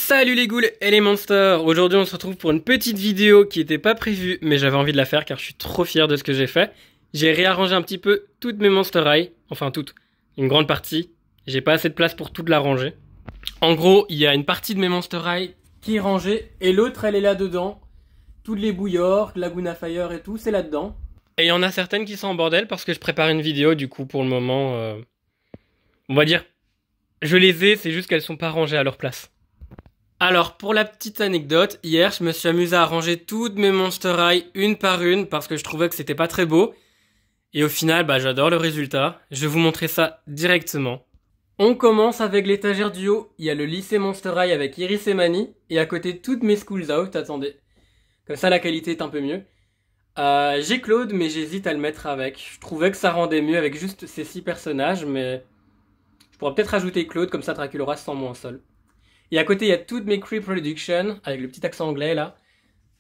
Salut les ghouls et les monsters. Aujourd'hui on se retrouve pour une petite vidéo qui n'était pas prévue, mais j'avais envie de la faire car je suis trop fier de ce que j'ai fait. J'ai réarrangé un petit peu toutes mes Monster High, enfin toutes, une grande partie. J'ai pas assez de place pour toute la ranger. En gros, il y a une partie de mes Monster High qui est rangée et l'autre elle est là dedans. Toutes les Bouillork, Laguna Fire et tout, c'est là dedans. Et il y en a certaines qui sont en bordel parce que je prépare une vidéo, du coup pour le moment, on va dire, je les ai, c'est juste qu'elles sont pas rangées à leur place. Alors, pour la petite anecdote, hier, je me suis amusé à ranger toutes mes Monster High une par une parce que je trouvais que c'était pas très beau. Et au final, j'adore le résultat. Je vais vous montrer ça directement. On commence avec l'étagère du haut. Il y a le lycée Monster High avec Iris et Manny. Et à côté, toutes mes Schools Out. Attendez. Comme ça, la qualité est un peu mieux. J'ai Claude, mais j'hésite à le mettre avec. Je trouvais que ça rendait mieux avec juste ces 6 personnages, mais je pourrais peut-être ajouter Claude, comme ça Draculaura se sent moins seul. Et à côté, il y a toutes mes Cree Production, avec le petit accent anglais là.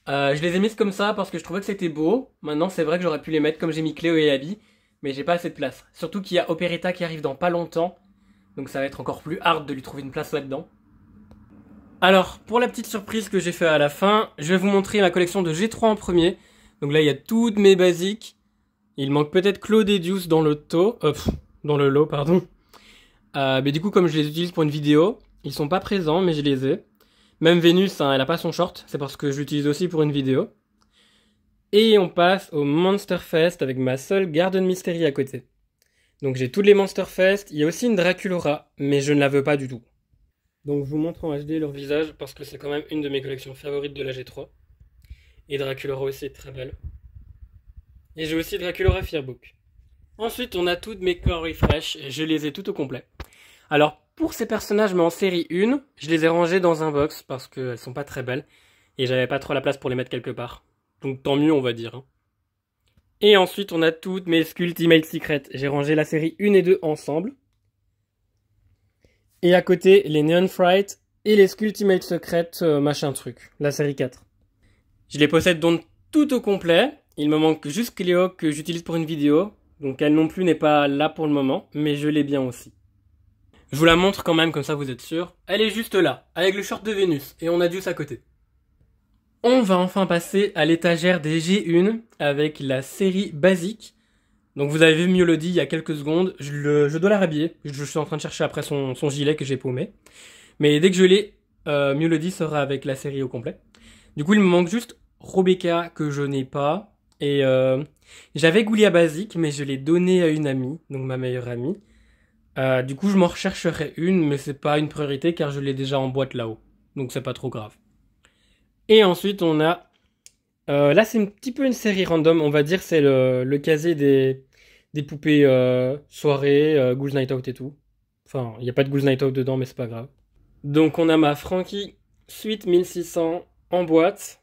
Je les ai mises comme ça parce que je trouvais que c'était beau. Maintenant, c'est vrai que j'aurais pu les mettre comme j'ai mis Cléo et Abby, mais j'ai pas assez de place. Surtout qu'il y a Operetta qui arrive dans pas longtemps, donc ça va être encore plus hard de lui trouver une place là-dedans. Alors, pour la petite surprise que j'ai fait à la fin, je vais vous montrer ma collection de G3 en premier. Donc là, il y a toutes mes basiques. Il manque peut-être Claude et Deuce dans le lot, pardon. Mais du coup, comme je les utilise pour une vidéo, ils sont pas présents, mais je les ai. Même Vénus, elle a pas son short, c'est parce que je l'utilise aussi pour une vidéo. Et on passe au Monster Fest avec ma seule Garden Mystery à côté. Donc j'ai tous les Monster Fest, il y a aussi une Draculaura, mais je ne la veux pas du tout. Donc je vous montre en HD leur visage, parce que c'est quand même une de mes collections favorites de la G3. Et Draculaura aussi est très belle. Et j'ai aussi Draculaura Fearbook. Ensuite, on a toutes mes Core Refresh, je les ai toutes au complet. Alors, pour ces personnages, mais en série 1, je les ai rangés dans un box parce qu'elles sont pas très belles. Et j'avais pas trop la place pour les mettre quelque part. Donc tant mieux, on va dire. Et ensuite, on a toutes mes Skultimate Secret. J'ai rangé la série 1 et 2 ensemble. Et à côté, les Neon Fright et les Skultimate Secret machin truc, la série 4. Je les possède donc tout au complet. Il me manque juste Cléo que j'utilise pour une vidéo. Donc elle non plus n'est pas là pour le moment, mais je l'ai bien aussi. Je vous la montre quand même, comme ça vous êtes sûr. Elle est juste là, avec le short de Vénus, et on a Deuce à côté. On va enfin passer à l'étagère des G1, avec la série basique. Donc vous avez vu Mélodie il y a quelques secondes, je dois la rhabiller. Je suis en train de chercher après son gilet que j'ai paumé. Mais dès que je l'ai, Mélodie sera avec la série au complet. Du coup il me manque juste Rebecca, que je n'ai pas. Et j'avais Goulia basique, mais je l'ai donné à une amie, donc ma meilleure amie. Du coup, je m'en rechercherai une, mais c'est pas une priorité car je l'ai déjà en boîte là-haut. Donc c'est pas trop grave. Et ensuite, on a... là, c'est un petit peu une série random, on va dire. C'est le casier des poupées soirée, Ghouls Night Out et tout. Enfin, il n'y a pas de Ghouls Night Out dedans, mais c'est pas grave. Donc on a ma Frankie Suite 1600 en boîte,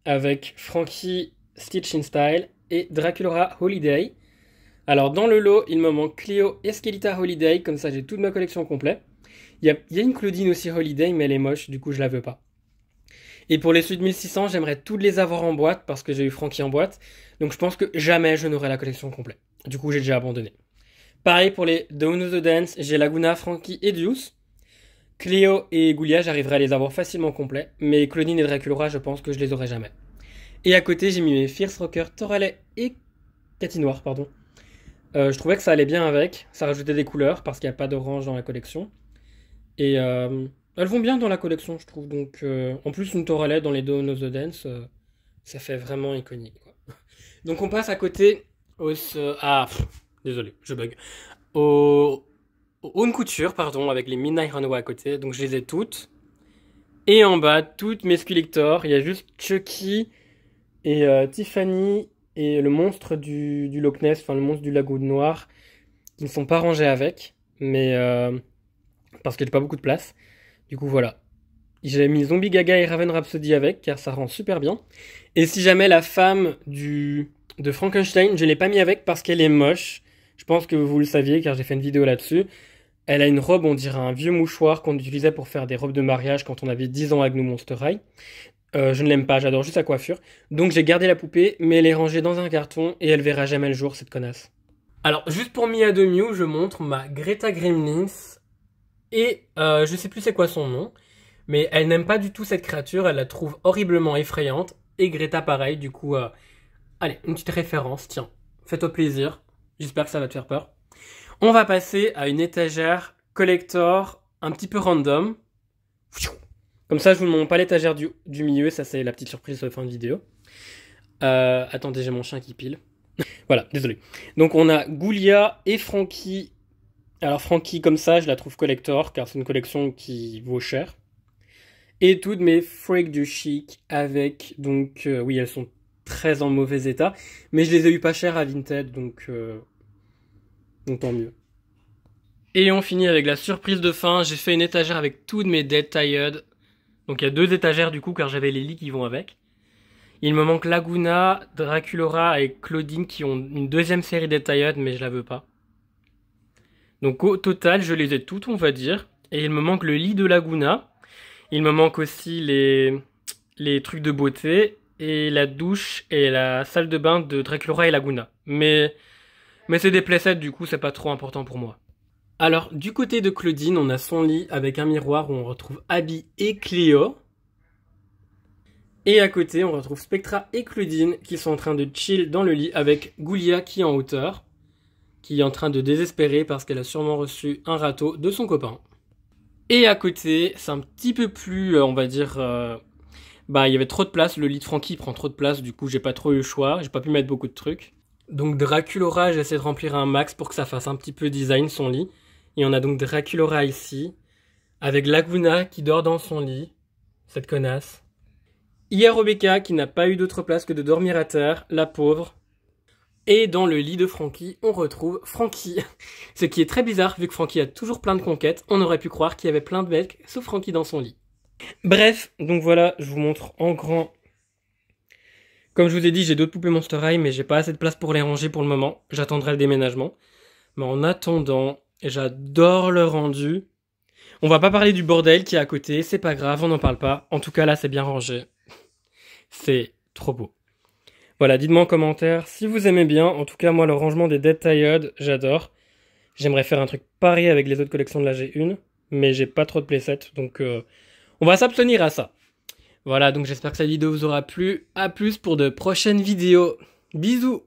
avec Frankie Stitch in Style et Draculaura Holiday. Alors dans le lot, il me manque Cléo et Skeletor Holiday, comme ça j'ai toute ma collection complète. Il y a une Claudine aussi Holiday, mais elle est moche, du coup je la veux pas. Et pour les suites 1600, j'aimerais toutes les avoir en boîte, parce que j'ai eu Frankie en boîte. Donc je pense que jamais je n'aurai la collection complète. Du coup j'ai déjà abandonné. Pareil pour les Dawn of the Dance, j'ai Laguna, Frankie et Deuce. Cléo et Goulia, j'arriverai à les avoir facilement complets, mais Claudine et Draculaura, je pense que je les aurai jamais. Et à côté, j'ai mis mes Fierce Rocker, Toralei et Catinoir, pardon. Je trouvais que ça allait bien avec, ça rajoutait des couleurs parce qu'il n'y a pas d'orange dans la collection. Et elles vont bien dans la collection, je trouve. Donc, en plus, une Toralei dans les Dawn of the Dance, ça fait vraiment iconique, quoi. Donc, on passe à côté désolé, je bug. Au Haute Couture, pardon, avec les Midnight Runaway à côté. Donc, je les ai toutes. Et en bas, toutes mes Skeletor. Il y a juste Chucky et Tiffany et le monstre du Loch Ness, enfin le monstre du lago noir, qui ne sont pas rangés avec, mais parce qu'il n'y a pas beaucoup de place. Du coup voilà. J'ai mis Zombie Gaga et Raven Rhapsody avec, car ça rend super bien. Et si jamais la femme de Frankenstein, je ne l'ai pas mis avec parce qu'elle est moche. Je pense que vous le saviez, car j'ai fait une vidéo là-dessus. Elle a une robe, on dirait un vieux mouchoir qu'on utilisait pour faire des robes de mariage quand on avait 10 ans avec nos Monster High. Je ne l'aime pas, j'adore juste sa coiffure. Donc j'ai gardé la poupée, mais elle est rangée dans un carton et elle verra jamais le jour, cette connasse. Alors, juste pour Mia de Mew, je montre ma Greta Gremlins. Et je sais plus c'est quoi son nom. Mais elle n'aime pas du tout cette créature, elle la trouve horriblement effrayante. Et Greta pareil, du coup, allez, une petite référence, tiens, fais-toi plaisir. J'espère que ça va te faire peur. On va passer à une étagère collector un petit peu random. Comme ça, je vous montre pas l'étagère du milieu, ça c'est la petite surprise de fin de vidéo. Attendez, j'ai mon chien qui pile. Voilà, désolé. Donc on a Goulia et Frankie. Alors Frankie comme ça, je la trouve collector car c'est une collection qui vaut cher. Et toutes mes freaks du chic avec, donc oui, elles sont très en mauvais état, mais je les ai eu pas cher à Vinted, donc tant mieux. Et on finit avec la surprise de fin, j'ai fait une étagère avec toutes mes Dead Tired. Donc il y a 2 étagères du coup car j'avais les lits qui vont avec. Il me manque Laguna, Draculora et Claudine qui ont une 2e série Dead Tired mais je la veux pas. Donc au total je les ai toutes on va dire. Et il me manque le lit de Laguna. Il me manque aussi les trucs de beauté et la douche et la salle de bain de Draculora et Laguna. Mais c'est des playsets du coup c'est pas trop important pour moi. Alors, du côté de Claudine, on a son lit avec un miroir où on retrouve Abby et Cléo. Et à côté, on retrouve Spectra et Claudine qui sont en train de chill dans le lit avec Goulia qui est en hauteur, qui est en train de désespérer parce qu'elle a sûrement reçu un râteau de son copain. Et à côté, c'est un petit peu plus, on va dire, il y avait trop de place, le lit de Frankie prend trop de place, du coup j'ai pas trop eu le choix, j'ai pas pu mettre beaucoup de trucs. Donc Draculora, j'essaie de remplir un max pour que ça fasse un petit peu design son lit. Et on a donc Draculora ici, avec Laguna qui dort dans son lit, cette connasse. Il y a Rebecca qui n'a pas eu d'autre place que de dormir à terre, la pauvre. Et dans le lit de Frankie, on retrouve Frankie. Ce qui est très bizarre vu que Frankie a toujours plein de conquêtes, on aurait pu croire qu'il y avait plein de mecs sauf Frankie dans son lit. Bref, donc voilà, je vous montre en grand. Comme je vous ai dit, j'ai d'autres poupées Monster High, mais j'ai pas assez de place pour les ranger pour le moment. J'attendrai le déménagement. Mais en attendant, j'adore le rendu. On va pas parler du bordel qui est à côté, c'est pas grave, on n'en parle pas. En tout cas, là, c'est bien rangé. C'est trop beau. Voilà, dites-moi en commentaire si vous aimez bien. En tout cas, moi, le rangement des Dead Tired, j'adore. J'aimerais faire un truc pareil avec les autres collections de la G1, mais j'ai pas trop de playsets, donc on va s'abstenir à ça. Voilà, donc j'espère que cette vidéo vous aura plu. A plus pour de prochaines vidéos. Bisous!